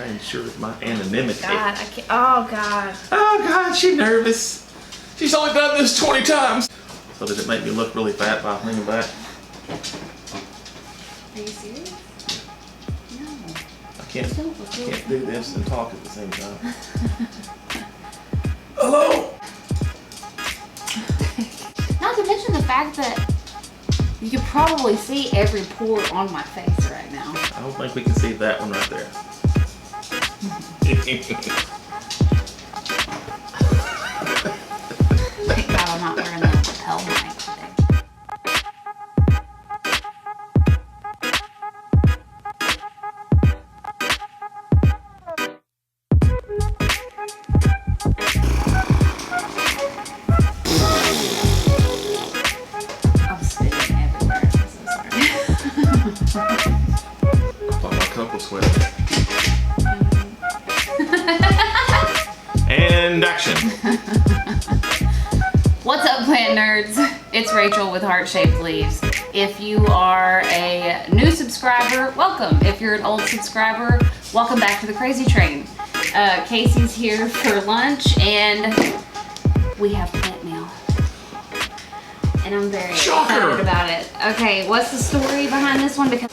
I ensure my anonymity. God, I can't. Oh God. Oh God, she's nervous. She's only done this 20 times. So did it make me look really fat by leaning back? Are you serious? No. I can't do this and talk at the same time. Hello? Not to mention the fact that you could probably see every pore on my face right now. I don't think we can see that one right there. Thank God I'm not wearing the lapel mic today. I'm spitting everywhere. I'm so sorry. I thought my cup was sweating. And action. What's up, plant nerds? It's Rachel with Heart-Shaped Leaves. If you are a new subscriber, welcome. If you're an old subscriber, welcome back to the crazy train. Casey's here for lunch and we have plant mail. And I'm very excited about it. Okay, what's the story behind this one? Because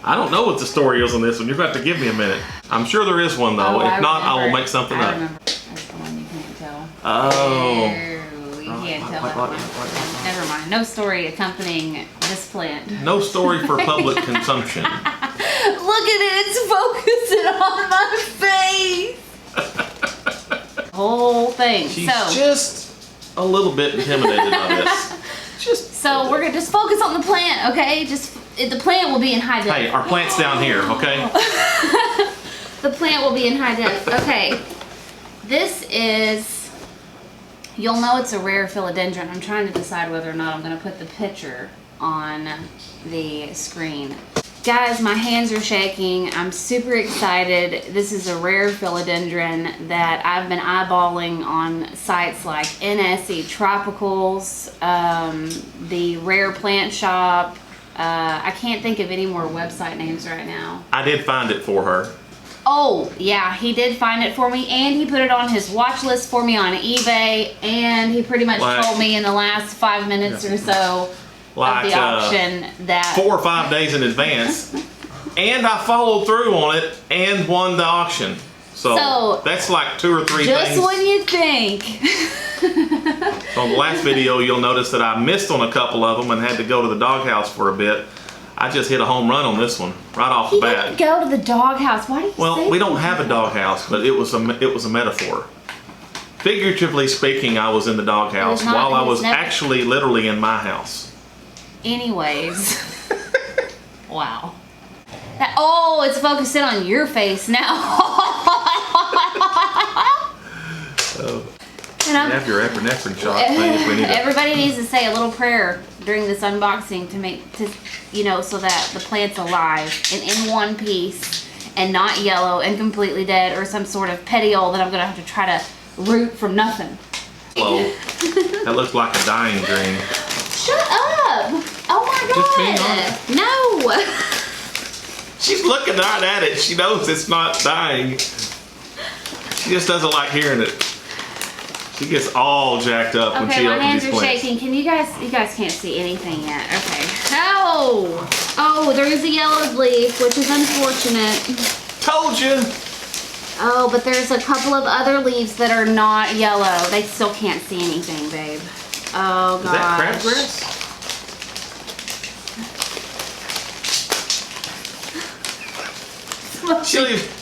I don't know what the story is on this one. You're about to give me a minute. I'm sure there is one though. If not, I will make something up. That's the one you can't tell. Oh. You can't tell that one. Never mind. No story accompanying this plant. No story for public consumption. Look at it. It's focusing on my face. Whole thing. She's just a little bit intimidated by this. So we're gonna just focus on the plant, okay? The plant will be in high def. Hey, our plant's down here, okay? The plant will be in high def. Okay. This is, you'll know it's a rare philodendron. I'm trying to decide whether or not I'm gonna put the picture on the screen. Guys, my hands are shaking. I'm super excited. This is a rare philodendron that I've been eyeballing on sites like NSE Tropicals, the Rare Plant Shop. I can't think of any more website names right now. I did find it for her. Oh, yeah, he did find it for me, and he put it on his watch list for me on eBay, and he pretty much told me in the last 5 minutes or so of the auction that 4 or 5 days in advance, and I followed through on it and won the auction. So that's like 2 or 3 just things. when you think. So on the last video, you'll notice that I missed on a couple of them and had to go to the doghouse for a bit. I just hit a home run on this one right off the bat. He didn't go to the doghouse. Why do you say Well, we don't have a doghouse, but it was a metaphor. Figuratively speaking, I was in the doghouse while I was actually literally in my house. Anyways. Wow. It's focusing on your face now. You have your epinephrine shot, please. We need Everybody needs to say a little prayer during this unboxing so that the plant's alive and in one piece and not yellow and completely dead or some sort of petiole that I'm gonna have to try to root from nothing. Whoa. That looks like a dying dream. Shut up! Oh my God! No! She's looking right at it. She knows it's not dying. She just doesn't like hearing it. She gets all jacked up when she opens these plants. Okay, my hands are shaking. Can you guys can't see anything yet. Okay. Oh, there's a yellow leaf, which is unfortunate. Told you. Oh, but there's a couple of other leaves that are not yellow. They still can't see anything, babe. Oh, gosh. Is that crabgrass?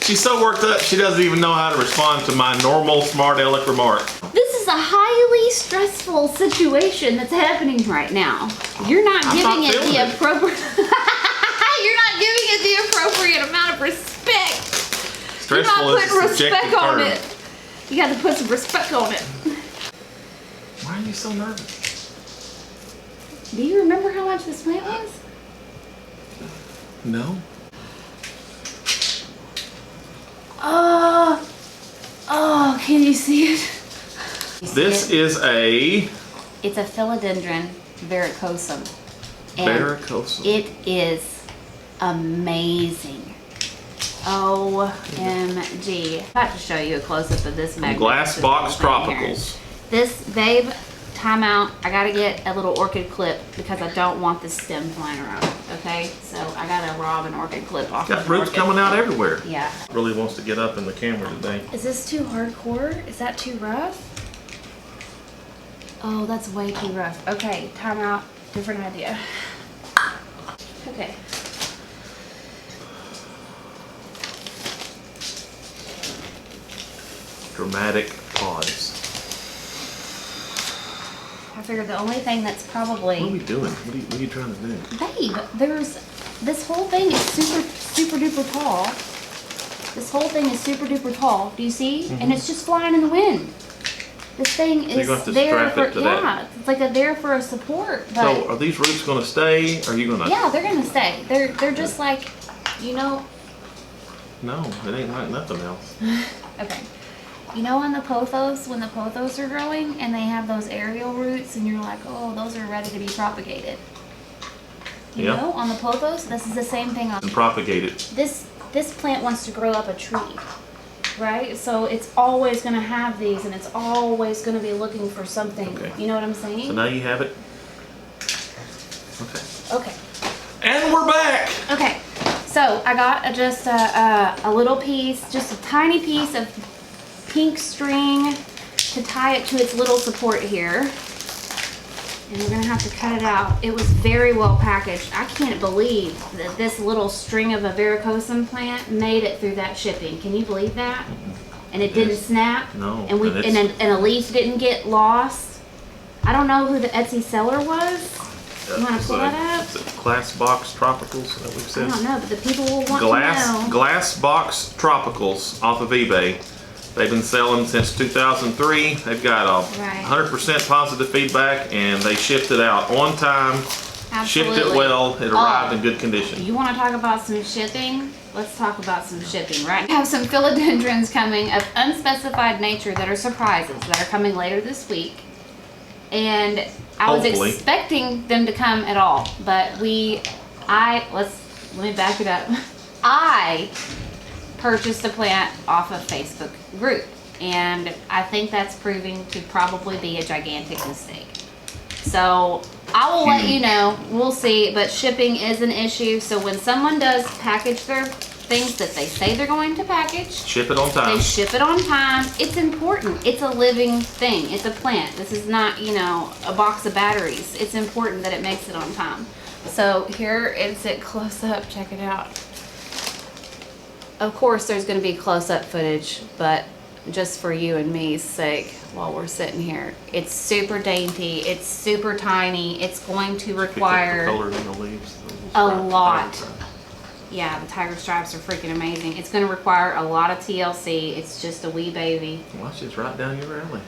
She's so worked up, she doesn't even know how to respond to my normal, smart aleck remark. This is a highly stressful situation that's happening right now. You're not giving it the appropriate. You're not giving it the appropriate amount of respect. Stressful is a subjective term. It. You got to put some respect on it. Why are you so nervous? Do you remember how much this plant was? No. Oh, can you see it? This is a... It's a Philodendron verrucosum. Verrucosum. It is amazing. OMG. I have to show you a close-up of this magnet. Glass Box Tropicals. This, babe, time out. I gotta get a little orchid clip because I don't want this stem flying around. Okay, so I gotta rob an orchid clip off. Got roots coming out everywhere. Yeah. Really wants to get up in the camera today. Is this too hardcore? Is that too rough? Oh, that's way too rough. Okay, time out. Different idea. Okay. Dramatic pause. I figured the only thing that's probably... What are we doing? What are you trying to do? Babe, this whole thing is super duper tall. This whole thing is super duper tall. Do you see? And it's just flying in the wind. This thing is there for, yeah, it's like there for a support. But so are these roots going to stay? Or are you going to? Yeah, they're going to stay. They're just like, you know. No, it ain't like nothing else. Okay. You know on the pothos, when the pothos are growing and they have those aerial roots and you're like, oh, those are ready to be propagated. You know, on the pothos, this is the same thing on... And propagated. This plant wants to grow up a tree, right? So it's always going to have these and it's always going to be looking for something. Okay. You know what I'm saying? So now you have it? Okay. Okay. And we're back! Okay. So I got just a little piece, just a tiny piece of pink string to tie it to its little support here. And we're gonna have to cut it out. It was very well packaged. I can't believe that this little string of a varicosum plant made it through that shipping. Can you believe that? And it didn't snap. No. And and a leaf didn't get lost. I don't know who the Etsy seller was. You want to pull that up? Glass Box Tropicals, is that what we said? I don't know, but the people will want to know. Glass Box Tropicals off of eBay. They've been selling since 2003. They've got 100% positive feedback, and they shipped it out on time. Absolutely. Shipped it well. It arrived in good condition. You want to talk about some shipping? Let's talk about some shipping, right? We have some philodendrons coming of unspecified nature that are surprises that are coming later this week. And I was expecting them to come at all, but let me back it up. I purchased a plant off a Facebook group, and I think that's proving to probably be a gigantic mistake. So I will let you know. We'll see, but shipping is an issue. So when someone does package their things that they say they're going to package, ship it on time. They ship it on time. It's important. It's a living thing. It's a plant. This is not, you know, a box of batteries. It's important that it makes it on time. So here it's at close up. Check it out. Of course there's going to be close-up footage, but just for you and me's sake while we're sitting here, it's super dainty, it's super tiny, it's going to require a lot. Yeah, the tiger stripes are freaking amazing. It's going to require a lot of TLC. It's just a wee baby. Watch, it's right down your alley.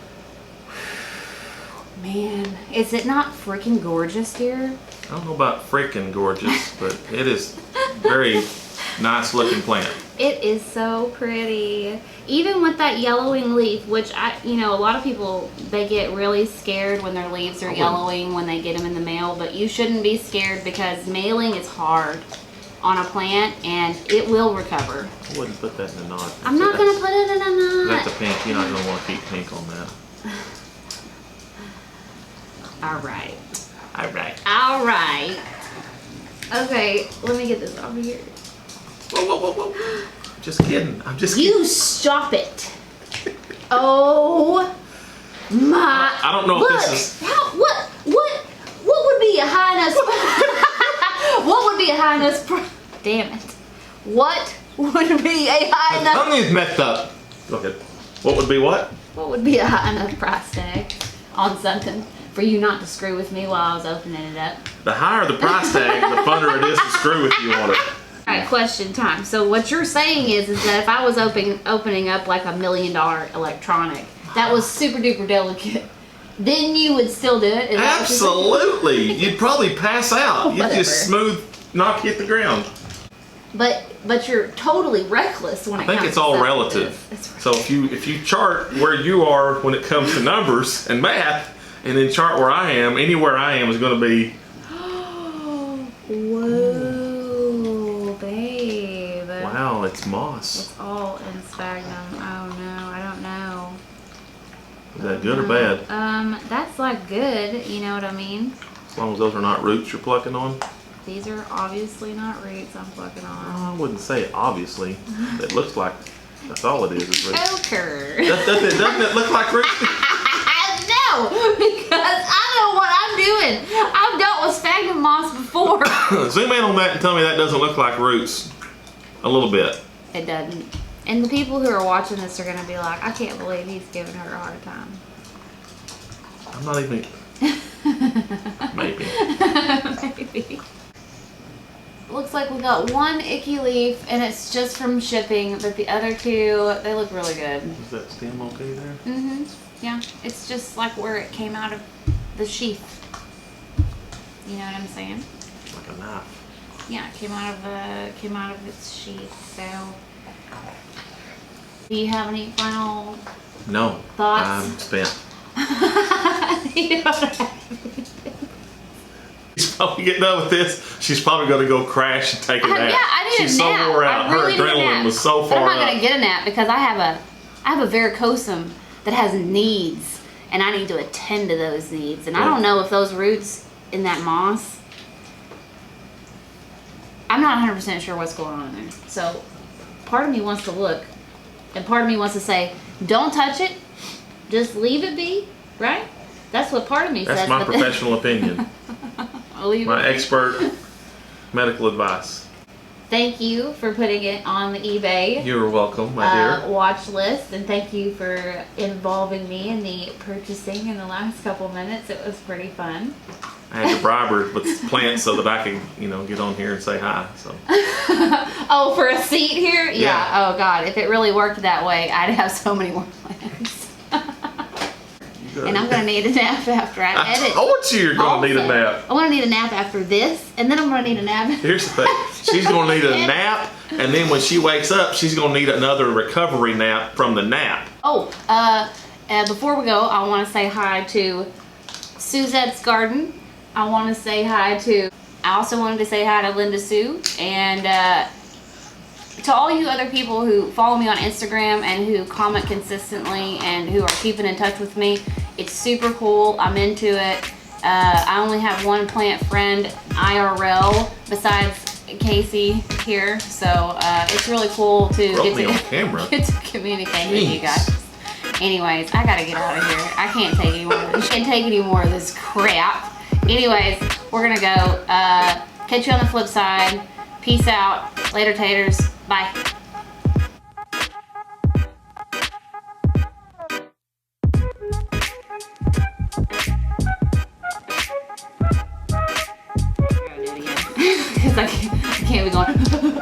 Man, is it not freaking gorgeous, dear? I don't know about freaking gorgeous, but it is very nice looking plant. It is so pretty. Even with that yellowing leaf, which a lot of people, they get really scared when their leaves are yellowing when they get them in the mail, but you shouldn't be scared because mailing is hard on a plant and it will recover. I wouldn't put that in a knot. I'm not going to put it in a knot. That's a pink. You're not going to want to keep pink on that. All right. All right. All right. Okay, let me get this off of here. Whoa. Just kidding. I'm just kidding. You stop it. Oh my. I don't know if this is. What would be a high enough. What would be a high enough. Damn it. What would be a high enough. Something's messed up. Go ahead. What would be what? What would be a high enough price tag on something for you not to screw with me while I was opening it up? The higher the price tag, the funner it is to screw with you on it. Alright, question time. So what you're saying is that if I was opening up like $1 million electronic that was super duper delicate, then you would still do it? Absolutely. You'd probably pass out. You'd just knock hit the ground. But you're totally reckless when it comes to I think it's all relative. So if you chart where you are when it comes to numbers and math, and then chart where I am, anywhere I am is going to be. Whoa, babe. Wow, it's moss. It's all in sphagnum. Oh no, I don't know. Is that good or bad? That's like good, you know what I mean? As long as those are not roots you're plucking on. These are obviously not roots I'm plucking on. I wouldn't say obviously. It looks like that's all it is roots. Joker. Doesn't it look like roots? No, because I know what I'm doing. I've dealt with sphagnum moss before. Zoom in on that and tell me that doesn't look like roots. A little bit. It doesn't. And the people who are watching this are going to be like, I can't believe he's giving her a hard time. I'm not even... Maybe. Maybe. Looks like we got one icky leaf and it's just from shipping, but the other two, they look really good. Is that stem okay there? Mm-hmm. Yeah. It's just like where it came out of the sheath. You know what I'm saying? Like a knife. Yeah, it came out of its sheath. So, do you have any final No. thoughts? I'm spent. You know what I mean? She's probably getting done with this. She's probably going to go crash and take a nap. Yeah, I need She's a nap. so wore out. I really Her need a adrenaline nap. was so But far I'm not up. gonna get a nap because I have a varicosum that has needs, and I need to attend to those needs. And I don't know if those roots in that moss. I'm not 100% sure what's going on in there. So, part of me wants to look, and part of me wants to say, "Don't touch it. Just leave it be." Right? That's what part of me says. That's my professional opinion. I'll leave My it. expert medical advice. Thank you for putting it on the eBay You're welcome, my dear. watch list, and thank you for involving me in the purchasing in the last couple minutes. It was pretty fun. I had to bribe her with plants so that I could, get on here and say hi. So. Oh, for a seat here? Yeah. Oh God, if it really worked that way, I'd have so many more plants. And I'm gonna need a nap after I I edit. told you you're going to need a Also, nap. I'm gonna need a nap after this, and then I'm gonna need a nap. Here's the thing. She's going to need a nap, and then when she wakes up, she's going to need another recovery nap from the nap. Oh, before we go, I want to say hi to Suzette's Garden. I want to say hi to, I also wanted to say hi to Linda Sue, and to all you other people who follow me on Instagram and who comment consistently and who are keeping in touch with me. It's super cool. I'm into it. I only have one plant friend IRL besides Casey here, so it's really cool to Broke me on camera. get to communicate with you guys. Anyways, I gotta get out of here. I can't take any more of this. Can't take any more of this crap. Anyways, we're gonna go. Catch you on the flip side. Peace out. Later, taters. Bye. Because I can't be going.